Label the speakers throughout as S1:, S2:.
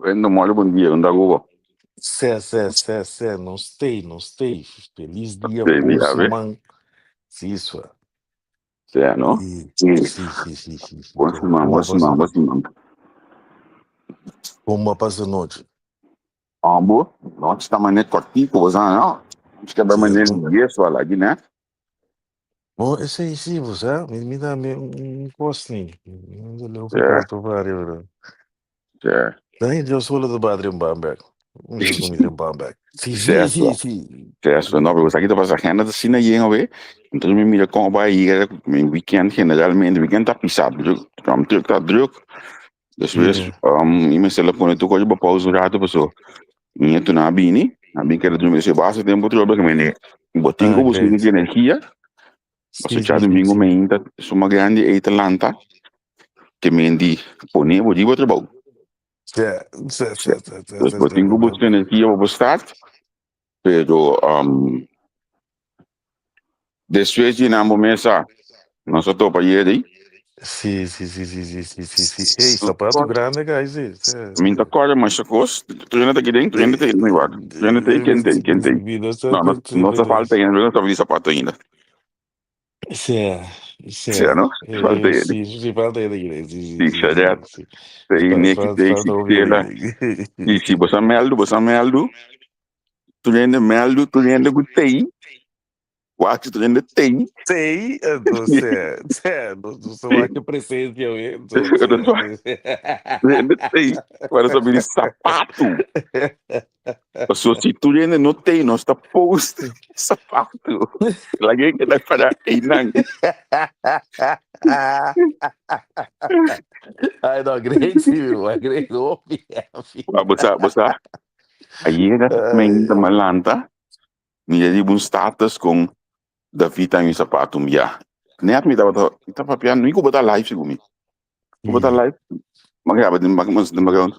S1: Quando molho, bom dia, onde Hugo?
S2: Não stay. Feliz dia,
S1: Devi
S2: curso,
S1: haver,
S2: man. Sim, sua.
S1: cioè, no?
S2: E,
S1: Sì.
S2: sim.
S1: Buon
S2: Como passa a noite?
S1: Ambo, noite tá mané cortico, você não? Acho que é
S2: Sim,
S1: mané isso lá, né?
S2: bom, esse aí, sim, você, me dá um costinho. Eu fico
S1: Cioè,
S2: aí para vários.
S1: cioè,
S2: Daí, eu sou do Badrim Bamberg. Vamos comer em Bamberg. Sim.
S1: certo, no, perché sai che passa agenda da sina yen ove, então me mira com vai ir, me weekend generalmente weekend tá pisado, então truque tá druk, depois
S2: Sim,
S1: e me telefone tu coisa para pausa um rato pessoa. Minha tu na bini, na bini que era dormir se basta tempo tu que me botinho com buscar
S2: great.
S1: energia. Você já domingo me
S2: Sim.
S1: ainda suma grande e Atlanta que me indi pone vou de outro bom. Certo. Depois tenho buscar energia para start, pero depois de na momesa nós só topa aí.
S2: Sim. Ei, sapato grande, guys.
S1: Minta corda mas sacos, tu já não tá aqui dentro, tu já não tem no igual. Tu já não tem quem tem.
S2: Vida só
S1: Não, não só falta ainda, não só vi sapato ainda. Certo, não? Falta ele.
S2: Sim, falta ele.
S1: Sim, certo.
S2: Sim.
S1: Tem nem que tem que
S2: Falta ouvir
S1: ter lá. E se você meldo, tu já não tem. Quase tu ainda tem.
S2: Sei, não sou aqui presença, eu
S1: Eu tu ainda tem. Agora sobre esse sapato. Só se tu ainda não tem, nós está posto sapato. Lagi que dá para inang.
S2: Ai, não, great, ouve,
S1: Basta. Aí era também da malanta. Minha de um status com da fita em sapato minha. Nem a mim tava piano, nem que botar live segundo. Botar live. Magaba de magão.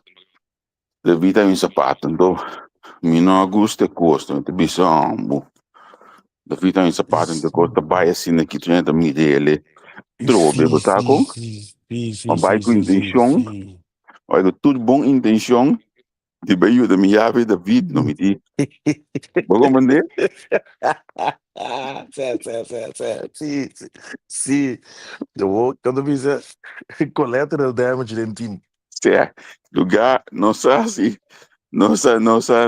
S1: Da fita em sapato, então mi não gusta costa, te bisombo. Da fita em sapato, então costa vai assim aqui dentro mi dele. Drobe botar com, mas vai com intenção, vai com tudo bom intenção. De veio da minha ave da vida, não me di. Vou compreender?
S2: Sim. Quando fizer collateral damage dentro time.
S1: É, lugar, nossa,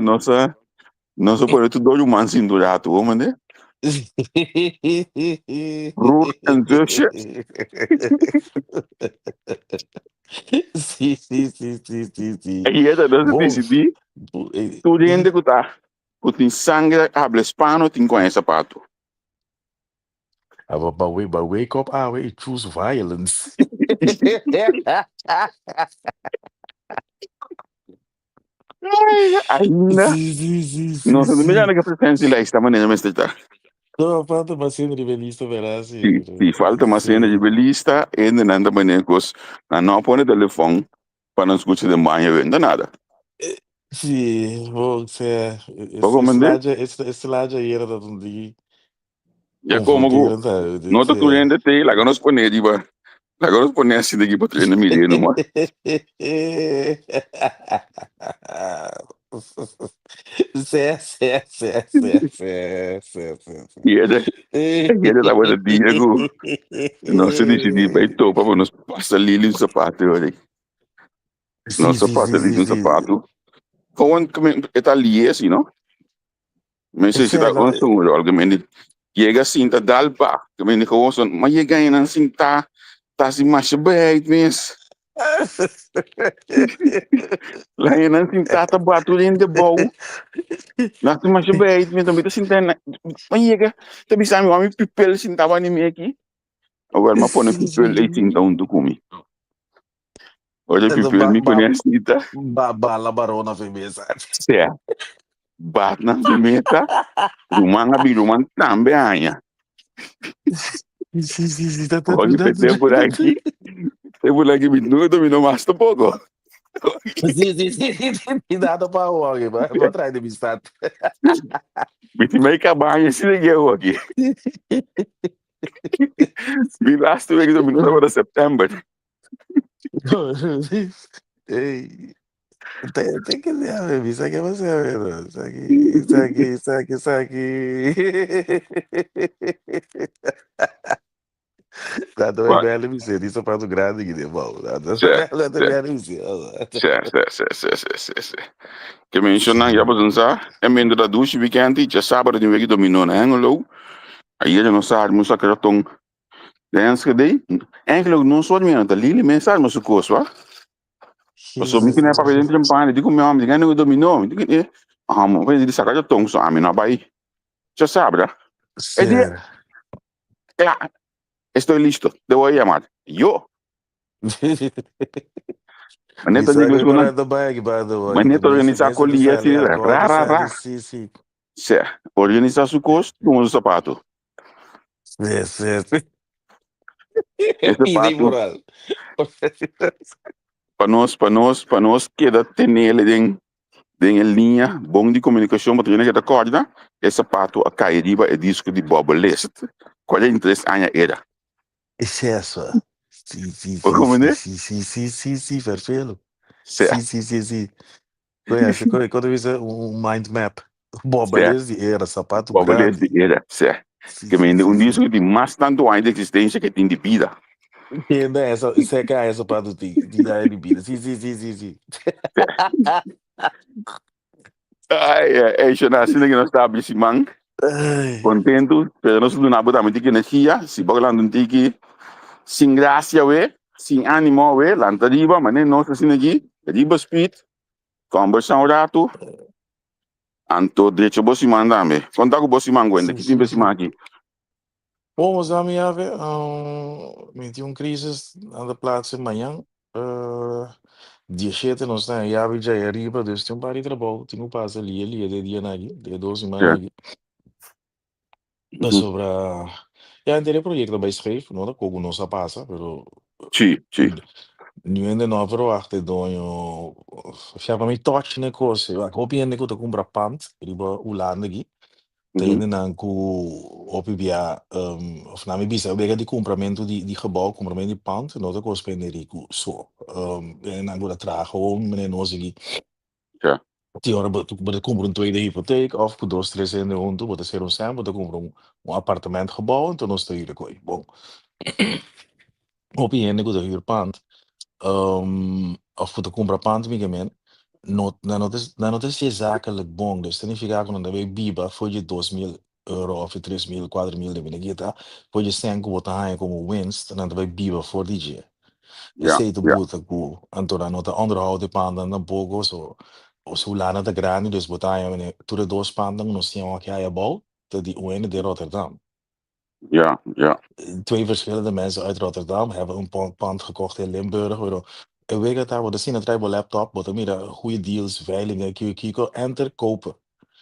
S1: nossa, por isso dois humanos pendurados, vamos entender? Rule and justice.
S2: Sim.
S1: Aí é da nossa
S2: Bom,
S1: decidir, tu rende que tá. Tu tem sangue, habla hispano, tem com sapato.
S2: but wake up, we choose violence.
S1: Ainda, nossa, não me
S2: Sim.
S1: engano que a presença lá está maneira, mas está.
S2: Não, falta uma cena de velista, verás?
S1: Se falta uma cena de belista, ainda não anda maneira, não põe o telefone para não escutar de manhã, ainda nada.
S2: Sim, bom,
S1: Vou compreender?
S2: esse lado aí era um dia
S1: Já como,
S2: confundido, tá?
S1: não está tudo ainda tem, lá que nós põe de lá que nós põe assim daqui para treinar me não é? E ele estava de dia, não se decidir, vai topa, para nós passar ali no sapato, olha. Não sapato ali no
S2: Sim.
S1: sapato. Gewoon, está ali assim, não? Mas se está com som, algo que chega assim, tá dalba, que me dijo, mas chega aí assim, tá assim, mais bem, mesmo. Lá ainda assim, tá batu dentro de bom. Lá assim, mais bem, mesmo, também tá assim, mas chega, tá pensando, homem, pipel, assim, tava em mim aqui. Agora, mas põe pipel, aí, assim, tá onde comi. Olha, pipel, me conhece, tá?
S2: Bala barona firmeza.
S1: É, bate na pimenta, rumang abi, rumang tambe, anha.
S2: Sim, tá
S1: Pode meter por aqui, tem por aqui, minuto, me não basta pouco.
S2: Sim, nada para o alguém, vou atrás de amistade.
S1: Me meio que a banha, se ligueu aqui. Me last week, do minuto, agora setembro.
S2: Ei, Tem que ser, baby. Isso aqui é você, velho. Isso aqui. Nada mais
S1: But,
S2: velho me ser. Isso é sapato grande, que irmão. Nada
S1: certo,
S2: mais velho me ser.
S1: certo, certo, certo, certo, certo, certo. Que mencionar, já
S2: Sim.
S1: para dançar, é meio da ducha, weekend, já sábado, tem que dominou na Anglo, aí ele não sabe, mas só que eu tô dance que daí, Anglo não sou de mim, tá ali, mensagem, mas o curso, ah, passou me que nem para dentro de pane, digo meu amigo, não dominou, digo, mas ele saca já tô, só a mim na Bahia, já sabe, né? É dia,
S2: Sério.
S1: claro, estou listo, deu aí, amado, yo, mas nem tô
S2: Isso aqui
S1: digo
S2: é
S1: isso, não,
S2: correto bag, by the way.
S1: mas nem tô organizar a
S2: Mesmo que
S1: colia,
S2: sai
S1: assim,
S2: ali, acorda,
S1: rá,
S2: sai,
S1: rá,
S2: sim, sim.
S1: certo, organizar o curso, com os sapatos,
S2: Sim, sim, sim.
S1: esse
S2: Vida
S1: sapato,
S2: moral.
S1: para nós, queda ter nele, tem linha bom de comunicação, mas tem que corda, esse sapato a cair riba é disco de Bob List. 43 anos era.
S2: Excesso. Sim, sim,
S1: O
S2: sim,
S1: como
S2: sim,
S1: né?
S2: sim, sim, sim, sim, sim, perfeito. Sim,
S1: Certo,
S2: sim, sim, sim. Conhece, quando eu fiz mind map. Boba,
S1: certo.
S2: beleza? Era sapato
S1: Bob List
S2: grande.
S1: era, certo.
S2: Sim,
S1: Que
S2: sim,
S1: me
S2: sim,
S1: um
S2: sim.
S1: disco de mais tanto ano de existência que tem de vida.
S2: Entenda essa, seca essa para do de da bebida. Sim, sim, sim, sim, sim.
S1: Ai, é isso nasce que nós estamos esse man,
S2: Ai,
S1: contento, pero nós não nada muito que energia, se bagulhando um tique, sem graça, we, sem ânimo, we, lanta riba, mas nem nós assim aqui, riba speed, conversar um rato, Anto direito bosi mandame. Conta com bosi manguende.
S2: sim,
S1: Que tem
S2: sim,
S1: bosi
S2: sim.
S1: aqui.
S2: Bom, os amigos, 21 crises anda plaats amanhã. Dia 7 nós estamos aí, já é arriba, Deus tem um par de trabalho, tem um passo ali, é de dia aqui, de 12 semanas
S1: Certo.
S2: aqui. É
S1: Uhum.
S2: sobre ja, anterior proyecto bij schreef, no, dat kogo no sa pasa, pero
S1: Sim, sim.
S2: nu ainda não verwachte donho, fiava mi touch ne cose, eu hopi ene ko to kumbra pant, riba ulande gi, te
S1: Uhum.
S2: ene nan ku hopi bia, of na mi bisa, obega di compramento di gebouw, compramento di pant, no to ko spenderi ku so, ene nan ku da trago, mene no sigi,
S1: Certo.
S2: die ora bota compra een tweede hypotheek, of ku dos tres ene unto, bota ser un sam, bota compra um apartamento gebouw, então nós te hier koi, bom. Hopi ene ko da huurpand. Of voor de compra pantomime, não te se zakelijk bom, dus significa que não deve biba, foi de 2.000 euro of 3.000, 4.000 de minigita, foi de 100 que botar como winst, não deve biba voor die dia. E
S1: Ja,
S2: sei te
S1: ja.
S2: boeta ku, antora nota onderhouden panden dan poco, so, o su lana de grande, dus botar tu de dos panden, no se que há bal, te die UN de Rotterdam.
S1: Ja, ja.
S2: Twee verschillende mensen uit Rotterdam hebben een pand gekocht in Limburg. En weet je daar, we zien het rijden laptop, wat er meer goede deals, veilingen, kiko, enter, kopen.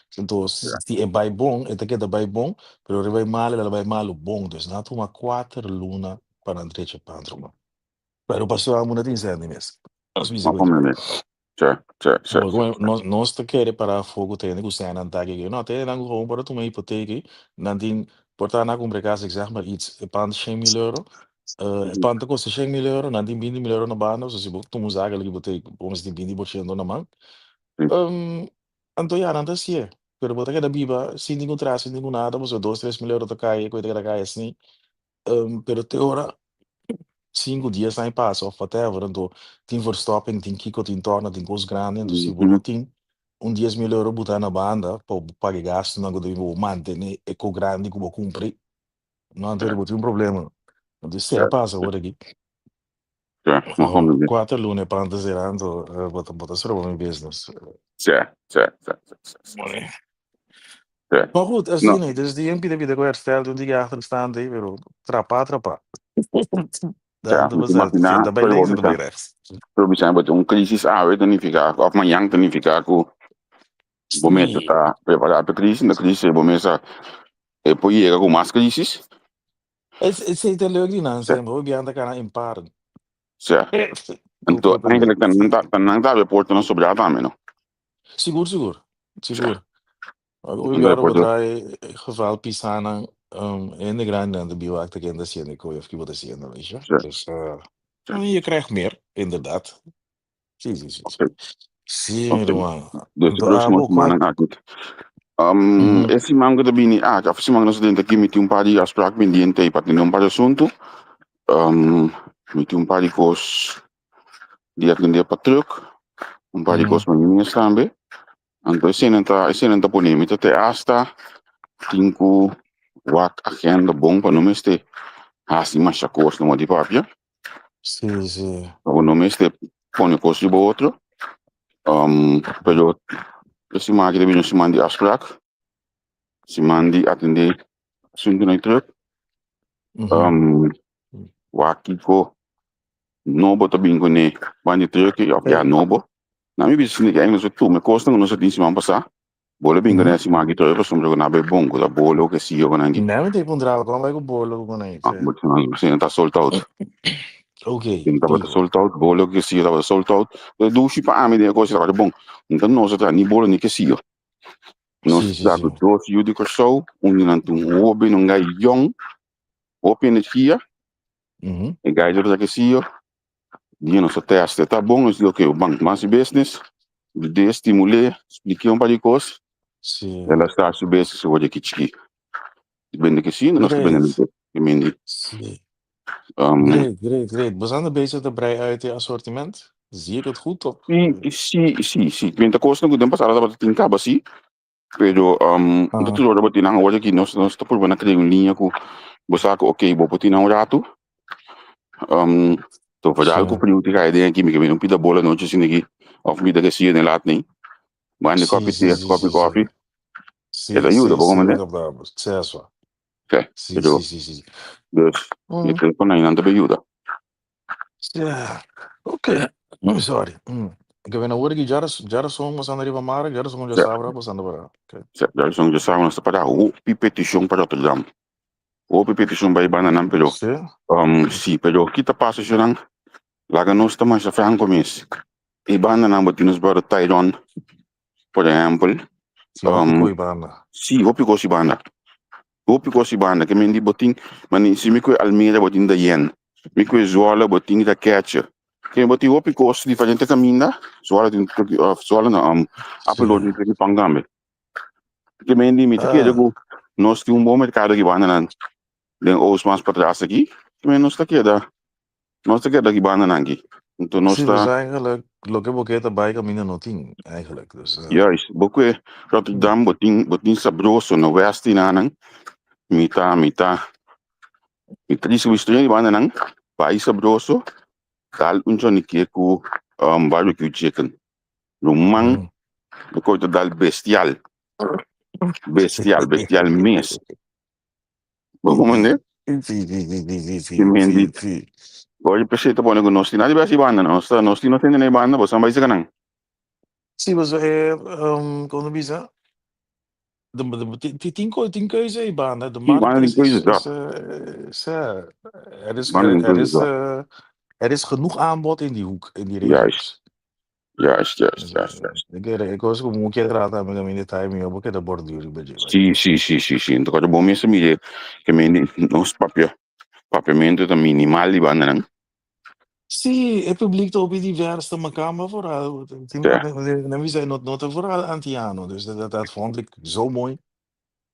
S1: Ja.
S2: Dus die é bij bom, het é bij bom, pero er bij male, er bij malo bom. Dus na tu uma 4 luna para andreche pandroma. Pero passou a muna din sendi mes. Nós me
S1: Maar
S2: digo
S1: kom
S2: aqui.
S1: mee. Certo, certo, certo,
S2: Como
S1: certo.
S2: nós te querer para fogo tem que usar na tag aqui. Não, tem não gewoon para tu uma hipoteca, não tem portar na compra casa, zeg maar iets, pand 100.000 euro.
S1: Mhm.
S2: Panta kosta 100.000 euro, nanti 20.000 euro na banda, so se tu musaga lagi bote, pomos di 20% na man.
S1: Sim,
S2: Anto ya, nanta siya. Pero bota kada biba, sindi ko traço, sindi ko nada, mo so 2, 3 mil euro to kaya, ko ita kada kaya assim. Pero te ora, 5 dias na passa, of whatever, então, tem verstopping, tem kiko, tem torna, tem coisa grande, então se você não
S1: Mhm.
S2: tem 10.000 euro botar na banda, para pagar gasto, não gosto de manter, é co grande que vou cumprir, não tem
S1: Certo,
S2: um problema. Então, se é
S1: certo,
S2: passa agora aqui.
S1: certo. Maar kom mee.
S2: 4 lune para antes zerando, bota solo para mijn business.
S1: Certo, certo, certo, certo.
S2: Mooi.
S1: Certo.
S2: Maar goed, als
S1: No,
S2: die niet, dus die MP die ik herstel, toen die achter staan, die weer trapa, trapa.
S1: certo.
S2: Dan
S1: Moet
S2: was
S1: je
S2: dat,
S1: imaginar,
S2: daarbij
S1: pero
S2: links en
S1: vamos
S2: daarbij
S1: a
S2: rechts.
S1: pero me chama um crise ah, danificar, of amanhã danificar com momento
S2: Nee.
S1: tá preparado para crise, na crise começa e poi chega com mais crises.
S2: Het ziet er leuk niet aan
S1: Certo,
S2: zijn, hoor. Je kan in paren.
S1: certo. Então,
S2: Koop
S1: eigenlijk
S2: het.
S1: dan dá reporte no sobre a também, não?
S2: Seguro, seguro.
S1: Certo.
S2: Seguro. We
S1: Não dá
S2: hebben wat
S1: reporte.
S2: draai geval Pisana in de grande aan de bioacte in de zien. Ik hoor even wat de zien, weet je.
S1: Certo,
S2: Dus
S1: certo.
S2: je krijgt meer, inderdaad. Zie, zie, zie.
S1: Ok.
S2: Sim,
S1: Ok.
S2: irmão.
S1: Dus de
S2: Então,
S1: próxima
S2: vou
S1: semana
S2: qual?
S1: aqui.
S2: Uhum.
S1: Esse mango também, a semana nós dentro aqui, meti par de asprak pendiente para ter par de assunto. Meti par de coisas de atender para truck, par de coisas
S2: Uhum.
S1: para mim também. Então, esse não tá por nem, até hasta, cinco, wak agenda bom para não me este, assim, mais coisas não de papia.
S2: Sim, sim.
S1: Para não me este, põe coisas de outro. Pero, esse mango também se manda asprak, se manda atender assunto na truck.
S2: Uhum.
S1: Wakiko nobo to bingo ne bani truck of
S2: É.
S1: ya nobo na mi bis ni ganho tu me costa no se disse man passar bolo bingo ne
S2: Uhum.
S1: si magi to eu sombro na be bongo da bolo que si eu nangi
S2: Não, tem que encontrar como vai com o bolo com aí.
S1: but na se tá sold out
S2: Ok,
S1: tem tava
S2: digo.
S1: sold out bolo que si tava sold out do si pa ami de coisa tava bom então não se tá ni bolo ni que si eu nós
S2: Sim, sim,
S1: dá com
S2: sim.
S1: dois yudi ko show não tu obi não gai young open it here
S2: Uhum.
S1: e gai já que si eu dia nosso teste tá bom nós digo que o banco mas business de estimular expliquei um par de coisas.
S2: Sim.
S1: Ela está a subir se hoje aqui. Depende que sim, nós dependemos.
S2: Great.
S1: Depende.
S2: Sim.
S1: Um,
S2: Great, great, great. We zijn er bezig te breien uit je assortiment. Zie ik het goed op?
S1: sim. Quinta coisa não podemos passar a bater em cabo assim. Pero, então
S2: Ah,
S1: tudo agora bater na hoje aqui, nós está por na criar uma linha com você ok, vou botar na um rato. Tô fazendo algo
S2: sim.
S1: para eu ter a ideia aqui, me que não pida bola não assim aqui. Of me da que sim, nem lá nem. Mande
S2: Sim,
S1: coffee,
S2: sim,
S1: tea,
S2: sim,
S1: coffee,
S2: sim, sim.
S1: coffee. Essa
S2: Sim,
S1: ajuda,
S2: sim,
S1: vamos
S2: sim,
S1: né?
S2: acabamos. Sucesso.
S1: Ok,
S2: Sim, sim,
S1: pero,
S2: sim, sim.
S1: dus, e
S2: Hum.
S1: telefone aí não te ajuda.
S2: Yeah. Ok. Sorry. Ik ben hoor ik jara song was aan de riva mara, jara song ja sabra was aan de bara. Okay.
S1: Já são já sabem nós para o petição para Rotterdam. O petição vai banana pero
S2: Sim?
S1: sim, pero kita passa jurang laga nós estamos a franco mês. E banana botinos para Tyrone, por exemplo,
S2: Sim, hoop ik goeie banden.
S1: sim, o pico si banda que mendi botin, mas se me coi Almeida botin da yen, me coi Zola botin da catcher. Que botin o pico si diferente caminda, Zola din Zola na apelo din
S2: Sim.
S1: que pangambe. Que mendi me que
S2: Ah,
S1: eu nós tem bom mercado que banana den Osmans para trás aqui, que menos tá queda. Nós tá queda que banana aqui. Então nós
S2: zie, we
S1: está
S2: zijn eigenlijk, lo que boqueta bij camino no ting, eigenlijk. Dus,
S1: juist, porque Rotterdam botin sabroso no west inanang, mita di subistria di banana país sabroso, tal unso ni que ku barbecue chicken. Lumang ko ito dal bestial, bestial mes. Bagaimana?
S2: Sim, sim, sim, sim,
S1: Kimendi.
S2: sim, sim.
S1: Hoje pensei to pone nosti na di ba si banda no? Nosti no tende na banda, bo sambay sa kanang.
S2: Sim, mas quando bisa, tien keuze in baan. Hè. De
S1: Si
S2: markt
S1: banda din ko is da. Banda din ko is da.
S2: er is genoeg aanbod in die hoek, in die
S1: Juist,
S2: regio's.
S1: juist.
S2: Dus, ik was como um que trata met een time op que de borduur een beetje bij.
S1: Si. Então quando bom mesmo me kimendi nos papiamento da minimal di banda nang.
S2: Sim, é publiek op die verste elkaar vooral.
S1: Ja.
S2: We zijn not vooral anti-ano, dus dat vond ik zo mooi.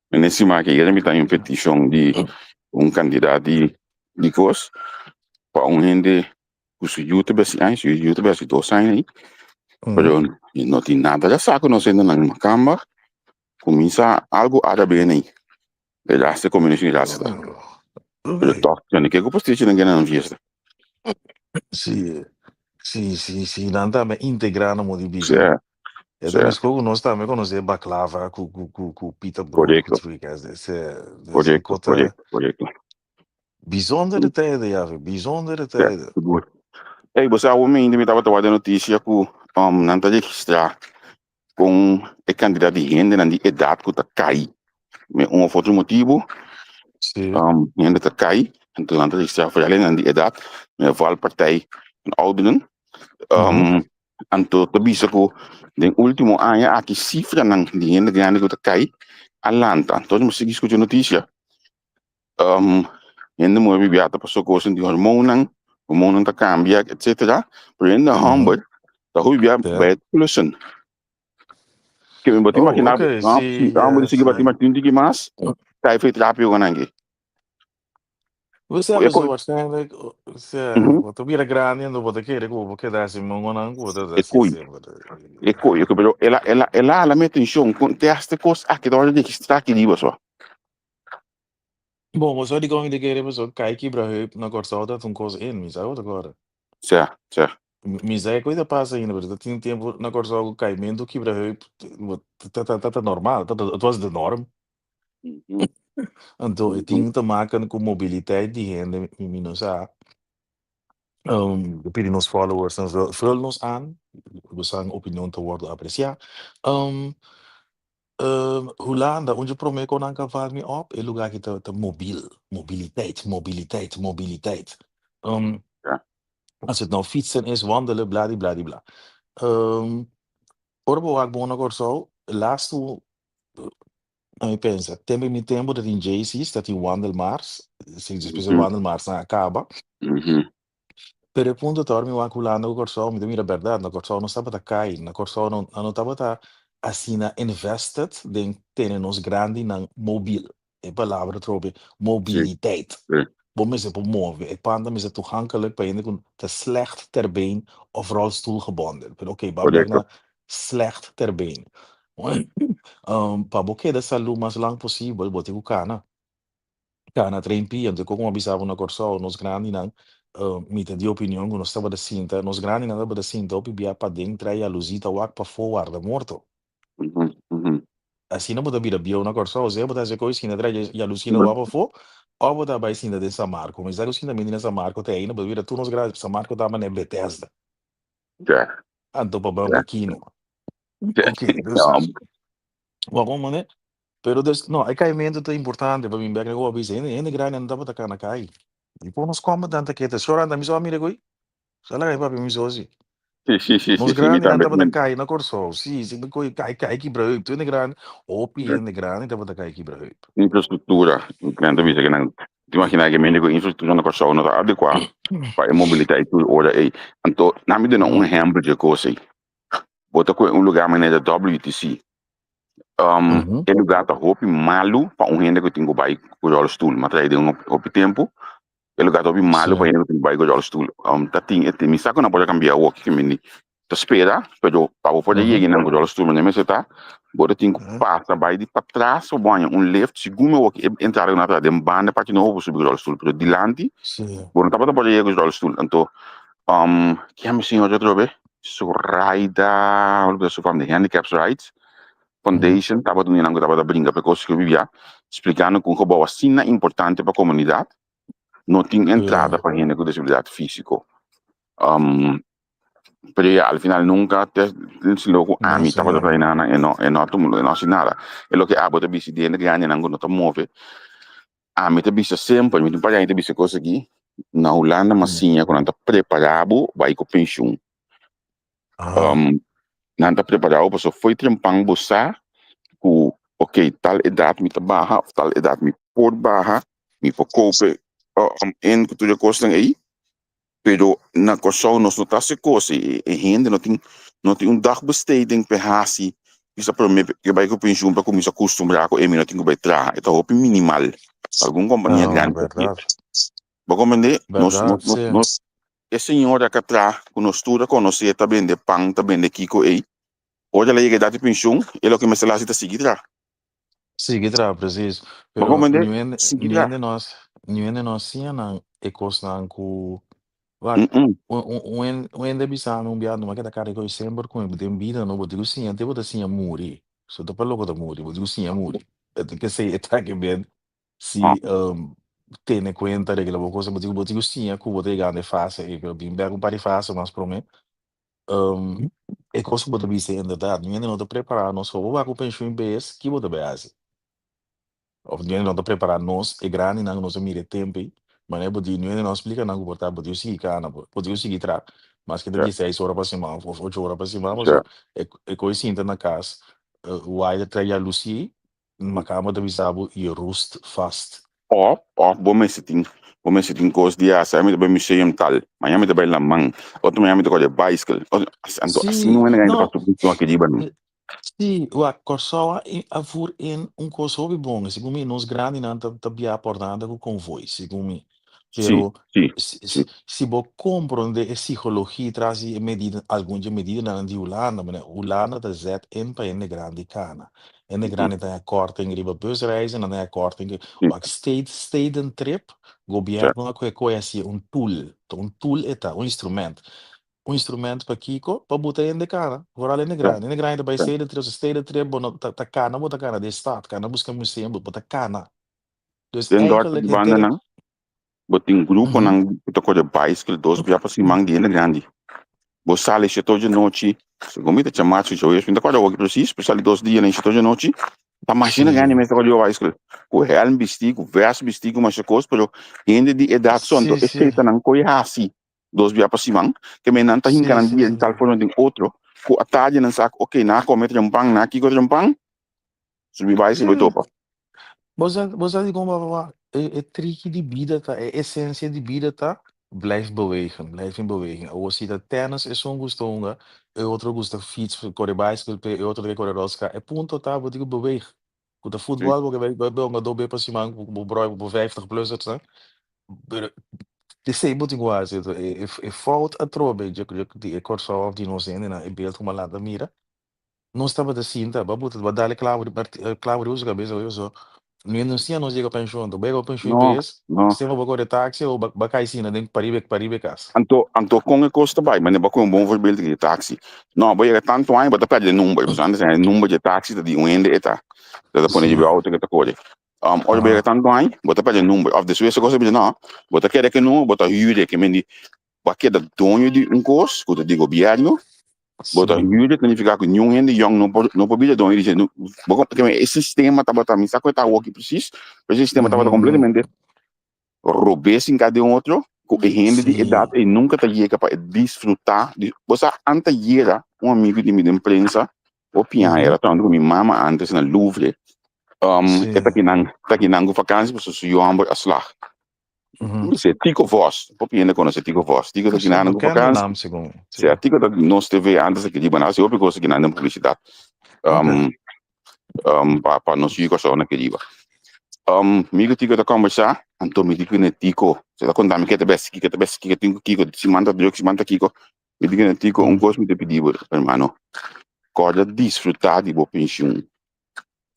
S1: Nesse marca aí, me tá em petição de candidato de coisa para gente os YouTube assim, os YouTube assim, dois aí. Pero não tem nada de saco, não sei na cama, começa algo árabe aí. Já se começa já está. Pero
S2: Ok.
S1: toque, já nem que eu postei ninguém não fiesta.
S2: Sì, sì, andava integrando
S1: É,
S2: Modibiso. E da
S1: é,
S2: mesco non sta me conosce baklava cu pita brot, cu
S1: correto,
S2: frikas. Se kota
S1: correto.
S2: bijzondere tijden, ja, bijzondere
S1: É,
S2: tijden.
S1: tudo. Ei, você o me ainda me tava tendo notícia que não tá registrar com o candidato de renda na de idade que tá cai. Um outro motivo
S2: Sì.
S1: in de Turkije. En toen had ik zelf alleen aan die edad, met valpartij van ouderen.
S2: Mhm,
S1: En toen te bieden de último año aquí cifra ng die in de grande Turkije alanta. Então, mas seguir escutando notícia. Ainda mo bibiata passou coisa de hormonan tá cambia, etc. Pero ainda
S2: mhm,
S1: humble. Da hoe via
S2: Certo?
S1: bij het klussen. Ik heb me
S2: Oh,
S1: imaginar,
S2: ok, sim,
S1: moet
S2: yes.
S1: ik wat iemand die mas, kai fe trapio ganangi.
S2: Você é a
S1: Oye ko,
S2: pessoa waarschijnlijk, você,
S1: mhm,
S2: wat mira grande, não vou querer que eu vou quedar assim, mas não vou dar
S1: e
S2: assim
S1: koi,
S2: sempre.
S1: pero ela la metention con te aste kos aqui da hora de que está aqui diba só.
S2: Bom, mas só de como de querer, pessoa, cai que para na corção, dá um coisa em mim, sabe agora?
S1: Cer.
S2: Mas é coisa passa ainda, mas tem um tempo na corção, caimento que para tá normal, tá was de norm.
S1: Mhm,
S2: Então, eu
S1: mhm,
S2: tenho que maken com mobilidade de renda, minus a. De nos followers, dan vullen ons aan. We zijn opinion te worden apreciar. Um, Holanda, onde promete não cavar me op, é lugar que tá mobiel, mobiliteit.
S1: ja,
S2: Als het nou fietsen is, wandelen, bladibladibla. Orbo ik bon agora zo, laatst toe, ik pensa, tempo dat in JC's, dat die wandelmars, se speciaal
S1: mhm,
S2: wandelmars na acaba.
S1: mhm,
S2: Per punto tormi wa kulanda ko korso mi mira verdad na korso no sabata kai na korso no tabata asina invested den tenen ons grandi na mobiel e palavra trobe
S1: sim,
S2: mobiliteit
S1: sim,
S2: bom is op move e panda is het toegankelijk bij je kun te slecht ter been of rolstoel gebonden oké okay, babak
S1: correcto.
S2: na slecht ter been pa boke da salu mas lang possible boti ku kana Kana trempi, ante como abisava na corso, nos grandi nan, mita di opinião, quando estava da cinta, nos grandi nan estava da cinta, opi bia pa dentro e a luzita wak pa forward, morto.
S1: Mhm, mhm.
S2: Assim não pode vir bio na corso, você pode fazer coisa que na trás e a luzina wak pa for, ou pode vai cinta de San Marco, mas a luzina menina San Marco tem ainda, pode vir tu nos grandi, San Marco tava na Bethesda,
S1: Ja,
S2: anto pa bamba
S1: ja,
S2: kino.
S1: ja.
S2: Ok, dus,
S1: Ja,
S2: waarom né? Pero dus, no, é caimento é importante, para mim, bem, eu avisa, ainda grande não dá para na cai. E pô, nos como tanta que te chorando, me só mira coi. Sala papi mi sosi. Nos
S1: sì, mi
S2: grani
S1: también.
S2: nanta bata kai na corso. Si, si koi kai ki brahip. Tu ne gran opi en de grani ta bata kai ki brahip.
S1: Infrastruttura, grande visa che non ti immagini che meni con infrastruttura non cosa non adequa para mobilità e tu ora e anto nami de un hamburger così bota com um lugar maneira WTC
S2: Mhm.
S1: é lugar tá hopi malu para um rende que tem que vai com o stool mas aí de um hopi tempo é lugar tá hopi malu para
S2: Sì.
S1: rende que tem que vai com o stool tá tem mi sa que não pode cambiar o que meni tá espera pero para poder
S2: Mhm.
S1: ir com o stool mas nem se tá bota tem que passar vai de para trás ou banho um left segundo o que entrar na trás de banda para que não vou subir o stool pero dilante
S2: Sì.
S1: bueno tá pode ir com o stool então que é assim hoje outra vez Soraida, olha o pessoal de handicaps rights
S2: Mhm.
S1: Foundation estava doendo algo estava brinca porque eu vivia explicando que um robô assim é importante para a comunidade não tem entrada
S2: Ja.
S1: para gente com disabilidade física pero ya, al final nunca te logo a
S2: No
S1: mim estava
S2: sé.
S1: treinando e não assim nada é o que a boa bici de ganha não não tá move a mim te bici sempre me para te bici coisa aqui na Holanda mas
S2: Mm.
S1: sim quando tá preparado vai com pensão
S2: Ah.
S1: um, não tá preparado para só foi trempang buscar ku okay, tal idade me trabalha, tal idade me por barra, me verkopen in cultura costing aí, pero na corso nós não tá se coisa e ainda não tem dagbesteding per hasi, bisa para me que vai com pensioen para começar a acostumar com não tem que vai tra, é hope minimal. Alguma companhia
S2: Ah,
S1: grande aqui.
S2: verdade.
S1: Bogomende,
S2: Verdade, sì.
S1: e senhora que tra, que nós tudo conhecer também de pang, também de kiko aí, hoje ela chega de pensioen, é o que me se lá se tá seguir tra.
S2: Sì, che tra, precis. Pero
S1: Bogomende, seguir tra.
S2: niente nos sia nan e costa cu Like,
S1: Mm-mm.
S2: when they be saying un biado, ma che da carico sempre come potem vida no botigo sim, até botar sim a muri. So da palo da muri, botigo sim a muri. Que sei eta que bem
S1: Ah,
S2: se tene conta de que la cosa botigo sim a cu botiga ande fase e que bem bem pari fase mas pro me. E cosa botar be saying that, ninguém não tá preparado, não só vou com pensão em BS, que botar base. Of ninguém não tá preparado nós, e grande não nos mire tempo, mas é porque ninguém não explica não comportar, porque eu sigo cara, porque eu sigo tra, mas que
S1: certo,
S2: daqui 6 horas para cima, ou 8 horas para cima, mas
S1: certo.
S2: é coisa assim na casa, o ai trai a Lucy, uma cama de bisabo e roast fast.
S1: Of bom esse ting. o me zit in koos dia, sai me bij museum tal, maar ja me bij lamang, otro me te de bicycle, anto assim
S2: Sim,
S1: não é ninguém para
S2: não,
S1: subir aqui de ban.
S2: sim, o Corsoa a voor in um corso bom, segundo mim, nos grande não tá bem abordada com convoy, segundo mim.
S1: Sim,
S2: Pero
S1: sim, sim,
S2: se você compreende a psicologia traz medida, alguma medida na de Holanda, mas Holanda tá zet in para in grande cana. In grande tá a korting riba busreizen, dan a korting,
S1: sim,
S2: o steden trip,
S1: certo,
S2: governo que conhece um tool eta, um instrumento. Um instrumento para Kiko, para botar in de cana. Vooral in de
S1: certo,
S2: grande. In de grande bij
S1: certo.
S2: steden trip, ta cana, bota cana de staat, cana busca museum, bota cana. Dus
S1: Den dort
S2: eigenlijk
S1: die
S2: het
S1: banden
S2: ding.
S1: nang, but in grupo
S2: Mhm,
S1: nang, to de bicycle, dos via para
S2: mhm.
S1: simang di na grande. Bo sale se toje noite, se gomita chamacho jo es, pinta quadra woki precies, per sale dos dias nem se toje noite, ta machine grande
S2: Sim,
S1: me toje o bicycle. O real bistigo, verso bistigo, mas cos, pero ende di edad sonto,
S2: sim,
S1: e
S2: sim,
S1: feita nang koi hasi, dos via para simang, que me nanta
S2: sim,
S1: hinkanan
S2: sim,
S1: dia de
S2: sim.
S1: tal forma de outro, ko ataje nan sak, ok, na comer jampang, na kiko jampang, subi bicycle
S2: Sim,
S1: topa.
S2: você diz como é trick de vida, tá? É essência de vida, tá? Blijf bewegen, blijf in beweging. Ou se dat tennis is zo'n gustonga, e outro gusta fiets, corre bicycle, e outro que corre rosca. É ponto, tá? Vou dizer beweeg. Com o
S1: Sim.
S2: futebol, porque vai um dobe para cima, o bro, o 50 plus, tá? De sei muito igual, é fout a trobe, de corso of die nos in, e beeld como lá da mira. Não estava da cinta, babuta, vai dar clavo usa cabeça, eu só. Não tinha nós chega pensão, do bego pensão
S1: No,
S2: vez,
S1: no.
S2: se eu vou de táxi ou bacai sina, tem paribe casa.
S1: Anto kong e kosta bai, maar ne ba ko een bon voorbeeld de taxi. No, ba je tanto ai, ba ta perde number, dus anders zijn number de taxi dat die wende eta. Dat de pone je
S2: Sim.
S1: auto que ta kore. Ora ba je
S2: Aham.
S1: tanto ai, ba ta perde number. Of de Suisse cosa bi no, ba ta kere que no, ba ta huurde que mendi ba que da donho de um cos, que de governo, ba ta
S2: Sim.
S1: huurde significa que nenhum hende young no po bi donho dice no, ba ko que esse sistema tá bota mi sa ko ta work precies. Esse sistema tá bota
S2: Uhum.
S1: completamente robês em cada outro, com gente de idade
S2: Sim.
S1: e nunca está chega para desfrutar. Você antes era um amigo de minha imprensa, o Pian era
S2: Uhum.
S1: tanto com minha mama antes na Louvre.
S2: Sim.
S1: Está aqui na vakantie, você se eu amo a slag.
S2: Uhum.
S1: Você Tico Vos, o Pian conhece Tico Vos. Tico está aqui
S2: Isso é
S1: na
S2: bekende
S1: vakantie.
S2: naam, segundo.
S1: Se a
S2: Sim.
S1: Tico está nos TV antes aqui de Banal, se eu pegou aqui na publicidade.
S2: Ok.
S1: Um, para nos chicos só naquele dia. Migo tigo da conversar, anto mi dico ne tico, se da conta mi che te best che tingo kiko, si manda druk, si manda kiko, mi dico ne tico, un
S2: Uhum.
S1: cos mi te pedivo, hermano, corda disfrutar di bo pensione.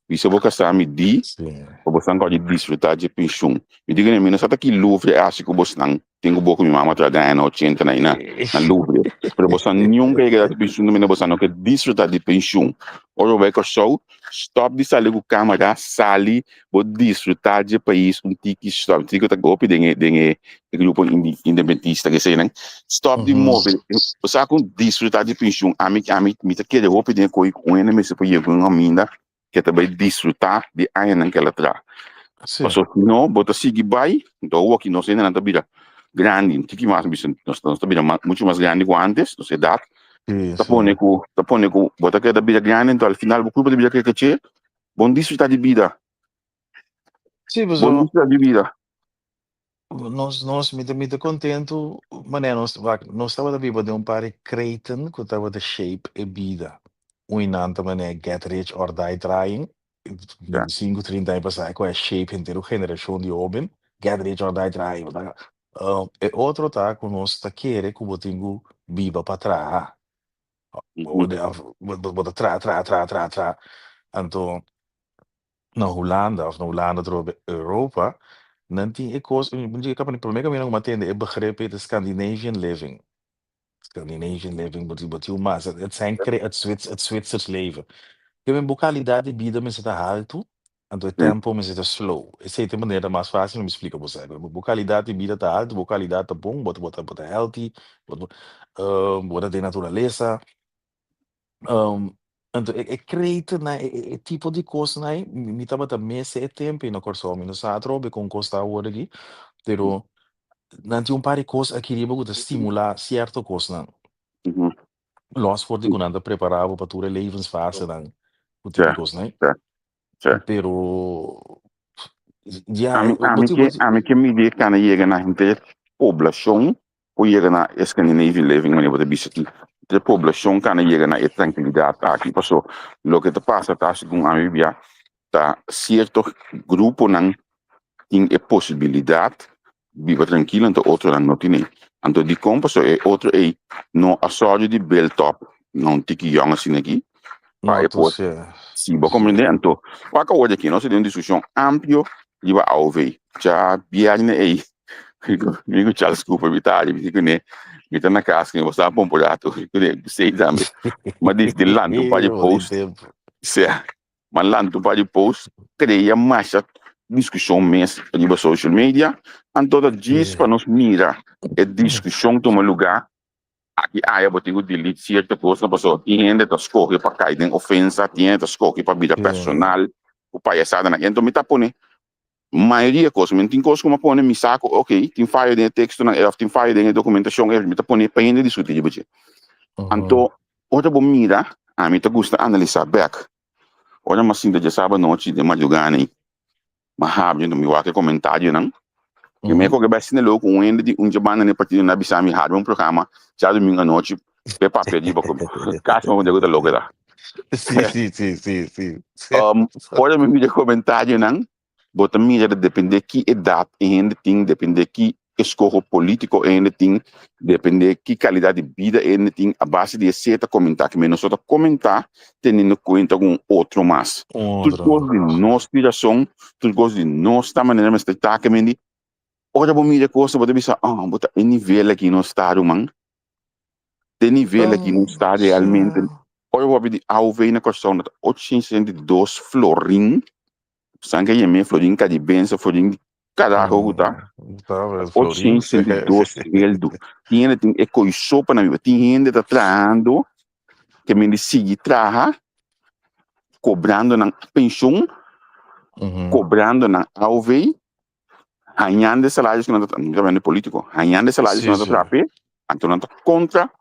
S1: Vi se boca sta mi di,
S2: Sim.
S1: o bosan corda disfrutar di pensione. Mi dico ne mi non sa che Louvre asi ko bosang, tengo boco mi mamma tra da no 80 na Louvre. Pero bosan nunca che da pensione, mi ne bosan che disfrutar di pensione. Ora vai ko show, stop di sale com câmera, sali, vou desfrutar de país, tiki stop, tiki tá golpe de grupo independentista que sei, né? Stop de
S2: Uhum.
S1: mover, você com desfrutar de pensión, me tá querendo golpe de coi com ele, mas se pode ir com a minda, que também desfrutar de aí naquela tra.
S2: Sim.
S1: Passo não, bota seguir vai, então aqui não sei nada bira grande, tiki mais bisa, nós tá bira muito mais grande que antes, não sei dá.
S2: Sim, sim.
S1: Tá pone com, bota que da bira grande, então al final o clube de bira que bom desfrutar de vida.
S2: Sim, mas
S1: Bom desfrutar de vida.
S2: nós me te contento, mané, nós estava da viva de um par Creighton, que estava de shape e vida. Inanta mané, get rich or die trying.
S1: Ja.
S2: 5, 30 anos passar com a shape inteiro, geração de homem, get rich or die trying. Tá? E outro tá, que nós está querendo que eu tenho viva para trás. Ou
S1: Mhm.
S2: de, bota tra. Então, na Holanda, of na Holanda, Europa, não tinha coisa, ik heb een probleem met uma tenda, ik begreep het, Scandinavian living. Scandinavian living, mas het zijn het Zwitsers leven. Eu em qualidade de vida me está alto, então o
S1: Ja.
S2: tempo me está slow. Essa é a maneira mais fácil me explica você. Qualidade de vida está alto, qualidade está bom, bota healthy, bota de natureza. Um, então, creio né, tipo de coisa, né, me estava também esse tempo no corso, me não sabe, com costa agora aqui, pero não tinha um par de coisas que queria estimular certa coisa, não.
S1: Mhm.
S2: Los voor die kon aan preparava para tua levensfase, não, o tipo de
S1: Ja.
S2: coisa, né.
S1: Ja. Ja.
S2: Pero Ja,
S1: A
S2: boti.
S1: mí que me diga que na llega na gente população ou llega na Scandinavian living, mas você disse aqui, a população que na llega na tranquilidade aqui, passou, lo que te passa, tá, segundo a mim, tá, certo grupo não tem a possibilidade viva tranquilo, então outro não tem. Então, de como passou, é outro é, não a sorte de Beltop, não tem que young assim aqui, para
S2: No,
S1: depois,
S2: sì,
S1: sim, vou
S2: sì.
S1: compreender, então, o que hoje aqui, nós temos uma discussão ampla, de vai haver, já viagem aí, Mico Charles Cooper Vitali, dico ne, mi na casa che stava pomporato, sei zambe. Ma diz de lá tu pode
S2: Vou de
S1: post,
S2: tempo.
S1: se, ma lá tu pode post, cria mais discussão mês de social media, and toda diz para nos mira, é discussão toma lugar, aqui eu botigo delete certa coisa, pessoa tem ainda escorre para cair em ofensa, tem ainda escorre para vida
S2: Sì.
S1: personal, o palhaçada na, então me tá pondo maioria coisa, mas tem coisas como põe me saco, ok, tem falha de texto na tem falha de documentação, me tá põe para ainda discutir de você.
S2: Mhm.
S1: Então, outra bom mira, a mim tá gusta analisar back. Olha, mas sim, já sabe noite de madrugada aí, mas rápido no meu aquele comentário não. E me
S2: Mhm.
S1: que vai ser louco um ainda de jabana no partido na bisami hard um programa, já domingo à noite, pepa pedi para caso vamos de logo da.
S2: Sì, sì, sì, sì, sì.
S1: Olha, me mira comentário não. Bota mira depende que idade ainda tem, depende que escolha político ainda tem, depende que qualidade de vida ainda tem, a base de certa comentar que menos outra comentar, tendo em conta com outro mais. Tudo
S2: Ondra.
S1: coisa de nossa direção, tudo coisa de nossa maneira de estar que me ora bom mira coisa, bota pensar, bota em nível aqui no estado, man, de nível aqui no estado
S2: Sì.
S1: realmente, ora vou pedir, ao ver na questão de 802 florim, sangue e me florim cada benção florim carajo tá
S2: Tava Florim.
S1: 802 reldo tinha tem e coi sopa na vida tinha ainda tá trabalhando que me sigue traha cobrando na pensão
S2: Mhm.
S1: cobrando na AOV ganhando salários que não tá vendo político ganhando salários que
S2: Sì,
S1: não tá
S2: sì.
S1: trape então não tá contra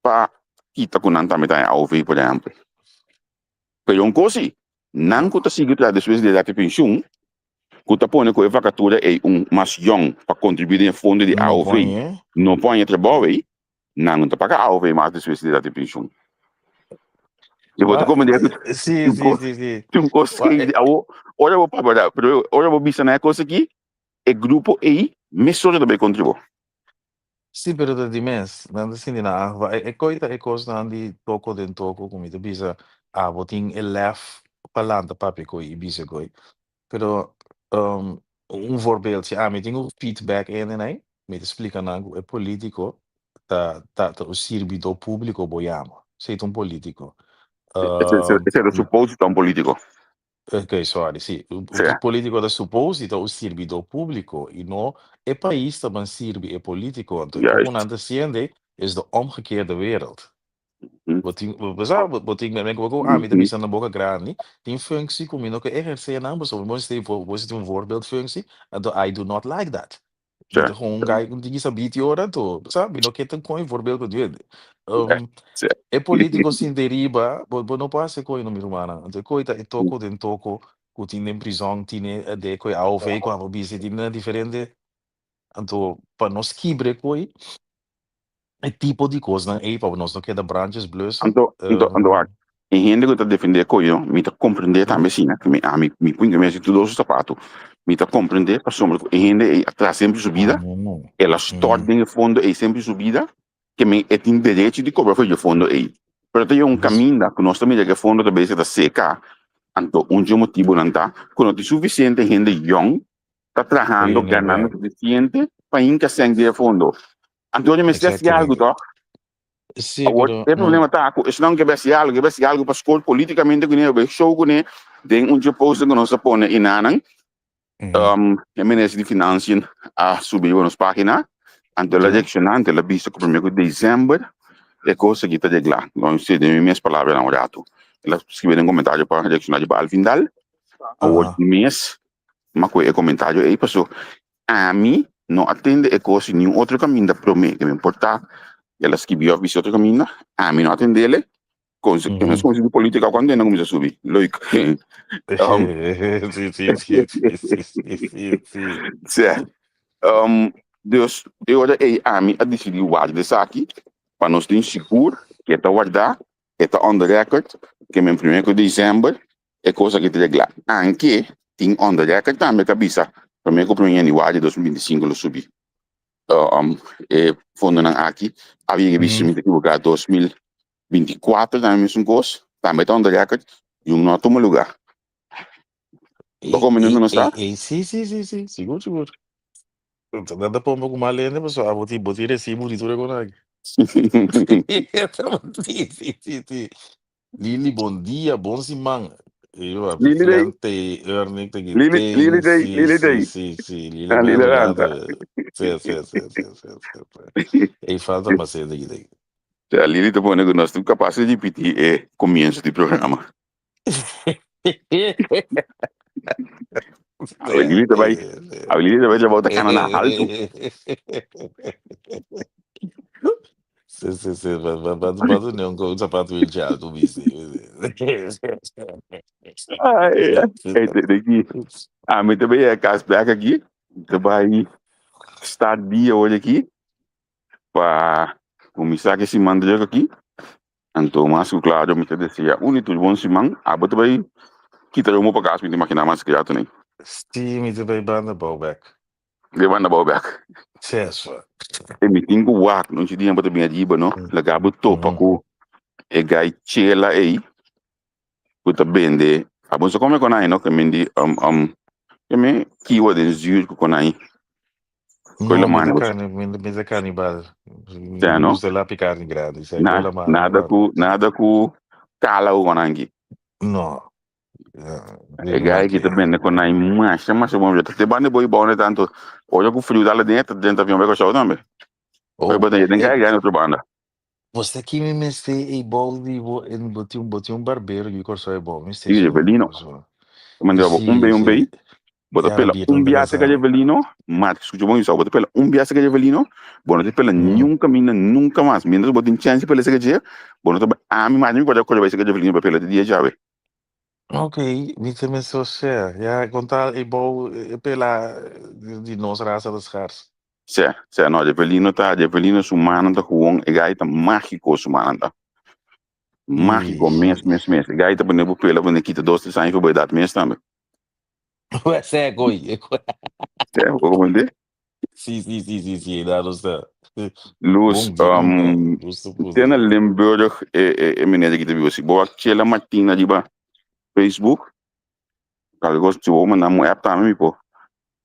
S1: para kita com não também tá AOV por exemplo pero um coisa não que tá sigue tra depois de dar pensão Kuta pone ko vacatura é mais young para contribuir no fundo de
S2: No
S1: AOV.
S2: poi?
S1: Não põe trabalho aí, não te paga AOV mais de especialidade de pensão. Eu vou te
S2: Ma
S1: comentar que
S2: sì, sì, sì, sì.
S1: tem um coisa
S2: Ma
S1: que olha vou para pero olha vou bisa na coisa aqui, é grupo aí, me só também contribui.
S2: sì, però da di mes, nanda sindi na va e coita e cosa nandi toko den toko come te bisa voting e lef palanta papi coi bisa coi. Pero un voorbeeldje aan, met een feedback in né? Me explica algo, é político, tá o serviço público boiamo, sei um político.
S1: Esse é o suposto tão político.
S2: Ok, sorry, sì,
S1: Sim,
S2: o político da supposito o serviço público e não é país também serve é político, então o que
S1: juist.
S2: nós sendo é de omgekeerde wereld. Boting met me ook aan met de bisa na boca grande, tem functie como no que exercer na pessoa, você tem voorbeeldfunctie, então I do not like that.
S1: Sim,
S2: Então um guy com tinha sabido ora to, sabe, no que tem com voorbeeld que
S1: sim.
S2: é político sin deriva, não passa coi no meu humana. Então coita e toco den toco, que tinha em prisão, tinha de coi AOV com a bisa tinha diferente, então para nós quibre coi é tipo de coisa, né? E para nós não queda branches blussen.
S1: Ando e gente que está defendendo coisa, me tá compreender também sim, né? Me põe que me tudo os sapatos, me tá compreender, para sombra, e gente atrás sempre subida,
S2: Não.
S1: ela store em fundo e sempre subida, que me tem direito de cobrar foi de fundo aí. Pero tem
S2: Bis
S1: caminho que nós também que fundo também se está seca, então motivo não tá, quando tem suficiente gente young, está trabalhando,
S2: Paying it
S1: ganhando
S2: back.
S1: suficiente para inca sangue de fundo. Então, eu me esqueci algo,
S2: Exactly.
S1: tá?
S2: Sì,
S1: Agora,
S2: però
S1: o
S2: non
S1: problema está, se não quer ver algo para escolher politicamente, que nem o show, que nem tem posto que nós põe em Anang,
S2: mh-mh,
S1: a ministra de Finanças a subir nas páginas, ante a
S2: okay.
S1: eleção, ante a vista que o primeiro de dezembro, é coisa que está de lá. Não sei de minhas palavras não rato. Ela escreveu um comentário para a eleção de Alvindal, a outro
S2: Uh-huh.
S1: mês, mas com o comentário aí passou, a mim não atende a coisa nenhum outro caminho da promessa que me importa. Ela escreveu a outro caminho, a mim não atende ele, consequências de política quando não começa a subir. Lógico.
S2: Sì.
S1: Certo. Deus, eu já a mim a decidir guardar isso aqui, para nós ter seguro, que está guardar, que está on the record, que em 1 de dezembro é coisa que te reglar. Anche, tem on the record também, cabeça, para mim que o primeiro de guarda 2025 lo subi. E fundo não aqui, havia visto me equivocar 2024 também mesmo coisa, também está on the record, e não toma lugar. Como não está?
S2: Sì, sicuro. Nada pa mo kumalene mo so abuti resibo dito re konag. Sì. Lili, bom dia, bom simang. Eu, a
S1: Lili day,
S2: Flante, Ernie, que
S1: Lili
S2: tem,
S1: day, Lili day.
S2: Lili, bem
S1: Lili Ranta.
S2: obrigado. Sim. E falta uma cena aqui.
S1: A Lili tá falando que nós estamos capazes de repetir o começo do programa. A Lili vai já voltar cana na alto.
S2: Sim, batu não com o sapato ele já do vice.
S1: Daqui. Mas também é cashback aqui. Você vai estar dia hoje aqui para começar esse mandioca aqui. Então, mas claro, me dizia, único bom simão, você vai quitar o meu para casa, me imaginar mais que já também.
S2: Sim, me também banda bouwback.
S1: Levando a bouwback.
S2: Certo.
S1: E me tenho que voar, não te digo para bem adiba, não? Lagabo topa com e gai chela aí, puta bende. A bolsa come com aí, não? Que me di, que me kiwa den zuur com aí. Coisa
S2: No,
S1: mano,
S2: mesa canibal.
S1: já
S2: Me
S1: não?
S2: gusta lá carne grande. Isso é coisa
S1: Nada com cala o conangi.
S2: No.
S1: E gai que tá bende com aí, mas bom já. Te bande boi bom né tanto. Olha com frio dala dentro do avião vai com show também. Foi botar aí, tem gai no outro banda.
S2: Você aqui me mestei e balde em botei barbeiro e corso é bom. Me
S1: Sim,
S2: station.
S1: Evelino. Mandava bem. Bota pela biase que Evelino, mas escuta bom isso, bota pela biase que Evelino, bota pela nunca mais, menos bota em chance pela secretaria, bota a mim mais me pode acolher vai ser que Evelino pela dia já ve.
S2: Ok, me também só share. Ja, contar e bom pela de nossa raça das caras.
S1: Se no Evelino sumana tá com e gaita mágico sumana tá. Mágico mesmo. Gaita bone pela bone kita 2 anos foi dar mesmo também.
S2: Ué, você é goi.
S1: Como ele?
S2: Sim, dá nossa.
S1: Luz,
S2: Bom dia, não. Justo por
S1: tem a Limburg e menina que teve assim, boa aquela matina de ba Facebook, algo se o manda mu app também pô,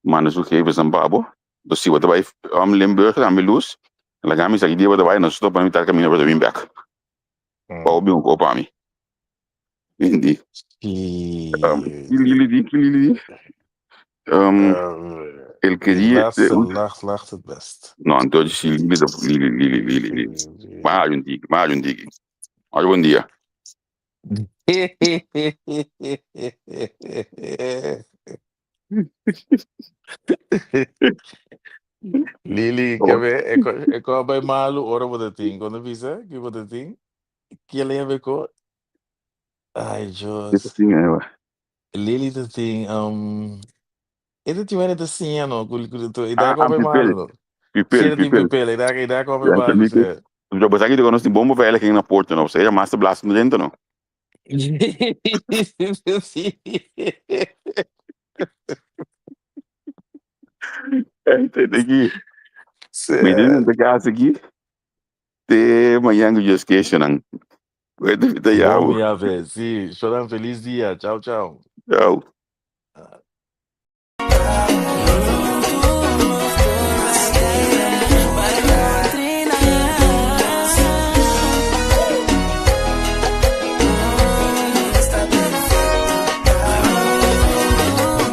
S1: manda su que vai babo, do se você vai Limburg também luz, ela gami sa dia você vai não stop para me tar caminho para vir back. Pau bem com para mim. Indi. Lili. El que dia
S2: Lacht het best.
S1: não, então se Lili. Mais um dig. Olha bom dia.
S2: Lili, quer ver? É qual vai malo, ora você tem. Quando visa, que você tem? Que ele é com. Ai, Deus.
S1: Sim, é, ué.
S2: Lili tem, ele tinha assim, não, e dá qual vai
S1: Pipel.
S2: malo. Cheira de pepele, e dá qual vai malo, você.
S1: Já pensava que tu conhece bomba velha aqui na porta, não? Você já massa blast no dentro, não? Tem que. Menino da casa aqui, tem manhã que eu esqueço, não? Vai ter que ter
S2: Bom,
S1: algo.
S2: minha vez, sim. Chorando feliz dia. Tchau.
S1: Tchau.